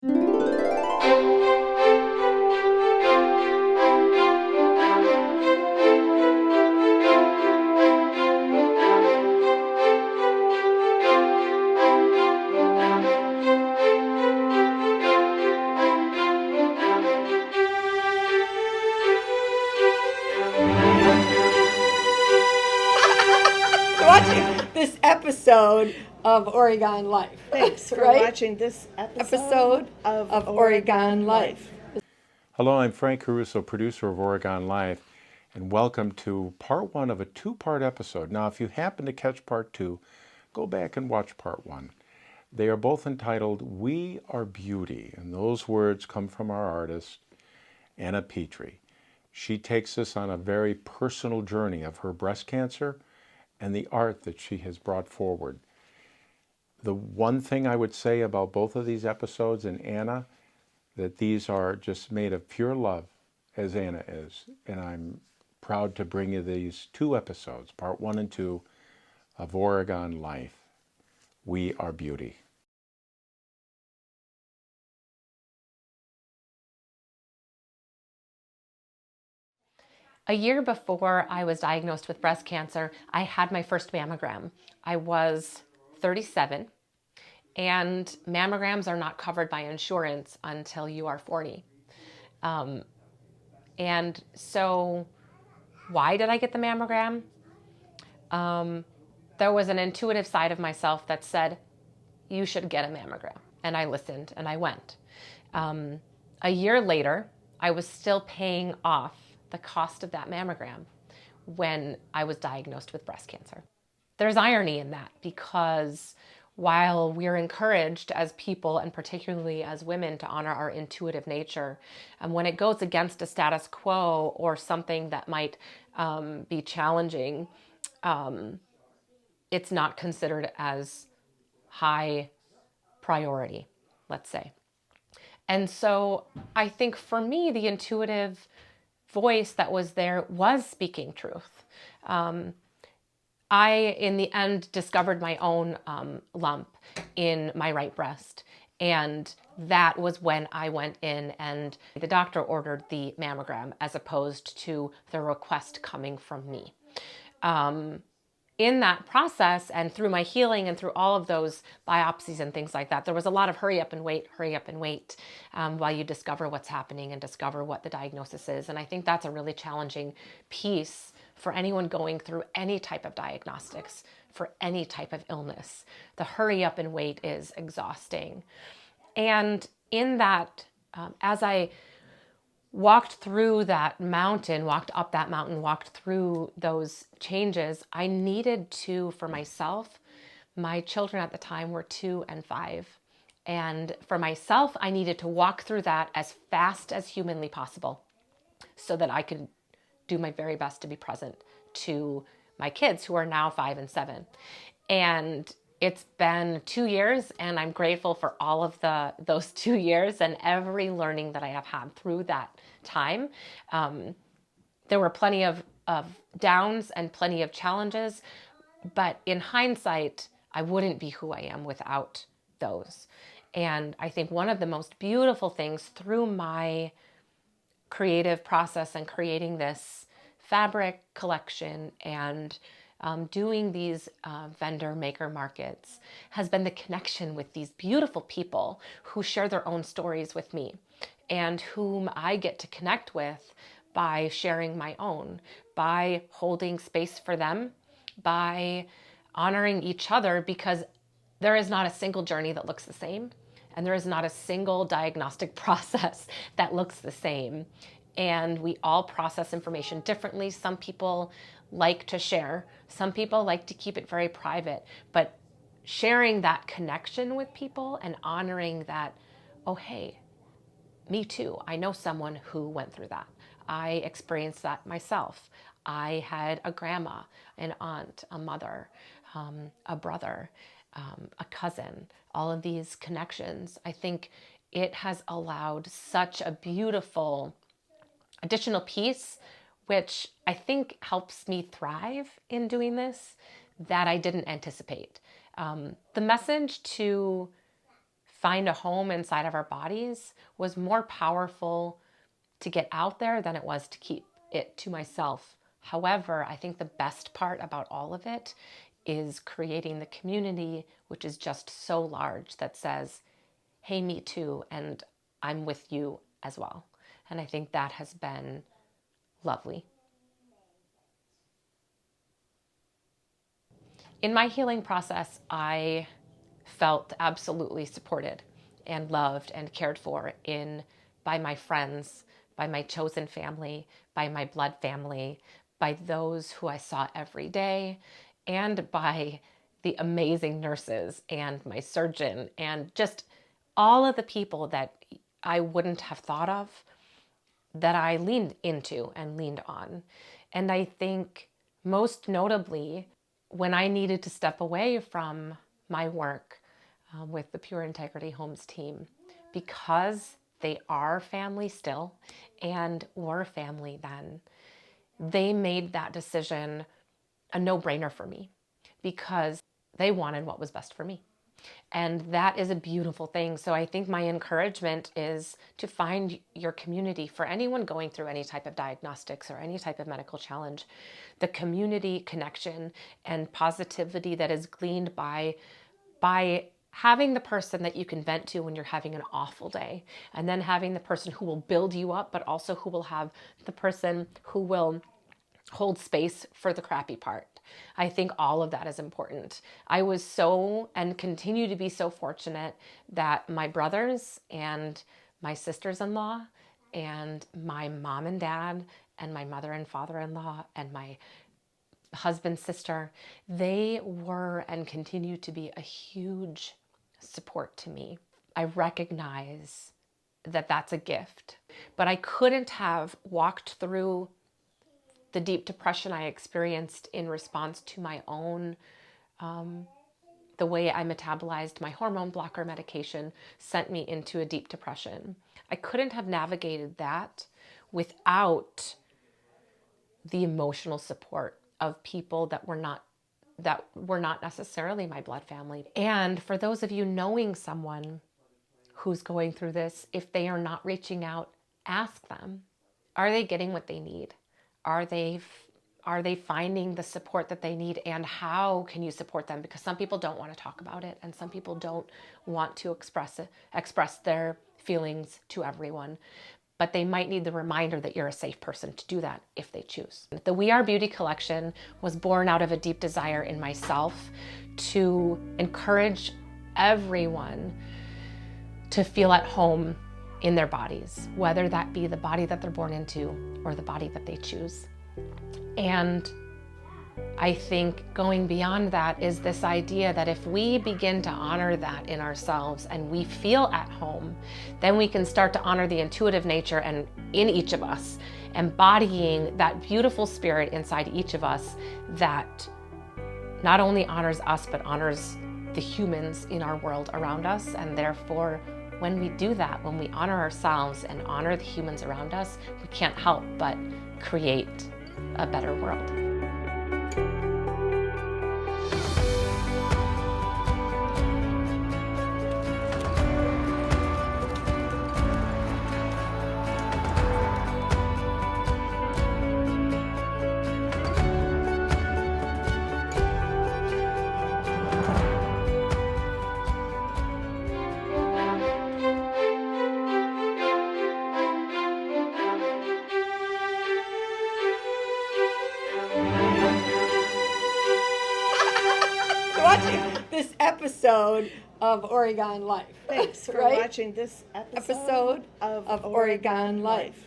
Watching this episode of Oregon Life. Thanks for right? watching this Episode of Oregon Life. Hello, I'm Frank Caruso, producer of Oregon Life, and welcome to part one of a two-part episode. Now, if you happen to catch part two, go back and watch part one. They are both entitled We Are Beauty, and those words come from our artist, Anna Petrie. She takes us on a very personal journey of her breast cancer and the art that she has brought forward. The one thing I would say about both of these episodes and Anna, that these are just made of pure love, as Anna is. And I'm proud to bring you these two episodes, part one and two, of Oregon Life. We Are Beauty. A year before I was diagnosed with breast cancer, I had my first mammogram. I was 37, and mammograms are not covered by insurance until you are 40. And so why did I get the mammogram? There was an intuitive side of myself that said, you should get a mammogram. And I listened and I went. A year later, I was still paying off the cost of that mammogram when I was diagnosed with breast cancer. There's irony in that, because while we're encouraged as people, and particularly as women, to honor our intuitive nature, and when it goes against a status quo or something that might be challenging, it's not considered as high priority, let's say. And so I think for me, the intuitive voice that was there was speaking truth. I, in the end, discovered my own lump in my right breast. And that was when I went in and the doctor ordered the mammogram as opposed to the request coming from me. In that process, and through my healing and through all of those biopsies and things like that, there was a lot of hurry up and wait while you discover what's happening and discover what the diagnosis is. And I think that's a really challenging piece for anyone going through any type of diagnostics, for any type of illness. The hurry up and wait is exhausting. And in that, as I walked through that mountain, walked up that mountain, walked through those changes, I needed to, for myself, my children at the time were 2 and 5. And for myself, I needed to walk through that as fast as humanly possible so that I could do my very best to be present to my kids, who are now 5 and 7. And it's been 2 years, and I'm grateful for all of those 2 years and every learning that I have had through that time. There were plenty of downs and plenty of challenges, but in hindsight, I wouldn't be who I am without those. And I think one of the most beautiful things through my creative process and creating this fabric collection and doing these vendor maker markets has been the connection with these beautiful people who share their own stories with me and whom I get to connect with by sharing my own, by holding space for them, by honoring each other, because there is not a single journey that looks the same, and there is not a single diagnostic process that looks the same. And we all process information differently. Some people like to share. Some people like to keep it very private. But sharing that connection with people and honoring that, oh, hey, me too. I know someone who went through that. I experienced that myself. I had a grandma, an aunt, a mother, a brother, a cousin, all of these connections. I think it has allowed such a beautiful additional piece, which I think helps me thrive in doing this, that I didn't anticipate. The message to find a home inside of our bodies was more powerful to get out there than it was to keep it to myself. However, I think the best part about all of it is creating the community, which is just so large, that says, hey, me too, and I'm with you as well. And I think that has been lovely. In my healing process, I felt absolutely supported and loved and cared for by my friends, by my chosen family, by my blood family, by those who I saw every day, and by the amazing nurses and my surgeon and just all of the people that I wouldn't have thought of, that I leaned into and leaned on. And I think most notably, when I needed to step away from my work with the Pure Integrity Homes team, because they are family still and were family then, they made that decision a no-brainer for me because they wanted what was best for me. And that is a beautiful thing. So I think my encouragement is to find your community. For anyone going through any type of diagnostics or any type of medical challenge, the community connection and positivity that is gleaned by having the person that you can vent to when you're having an awful day, and then having the person who will build you up, but also who will have the person who will hold space for the crappy part. I think all of that is important. I was so, and continue to be so fortunate that my brothers and my sisters-in-law and my mom and dad and my mother and father-in-law and my husband's sister, they were and continue to be a huge support to me. I recognize that that's a gift, but I couldn't have walked through the deep depression I experienced in response to my own, the way I metabolized my hormone blocker medication sent me into a deep depression. I couldn't have navigated that without the emotional support of people that were not necessarily my blood family. And for those of you knowing someone who's going through this, if they are not reaching out, ask them, are they getting what they need? Are they finding the support that they need, and how can you support them? Because some people don't want to talk about it, and some people don't want to express their feelings to everyone. But they might need the reminder that you're a safe person to do that if they choose. The We Are Beauty collection was born out of a deep desire in myself to encourage everyone to feel at home in their bodies, whether that be the body that they're born into or the body that they choose. And I think going beyond that is this idea that if we begin to honor that in ourselves and we feel at home, then we can start to honor the intuitive nature and in each of us, embodying that beautiful spirit inside each of us that not only honors us, but honors the humans in our world around us. And therefore, when we do that, when we honor ourselves and honor the humans around us, we can't help but create a better world. Watching this episode of Oregon Life. Thanks for right? watching this Episode of Oregon Life.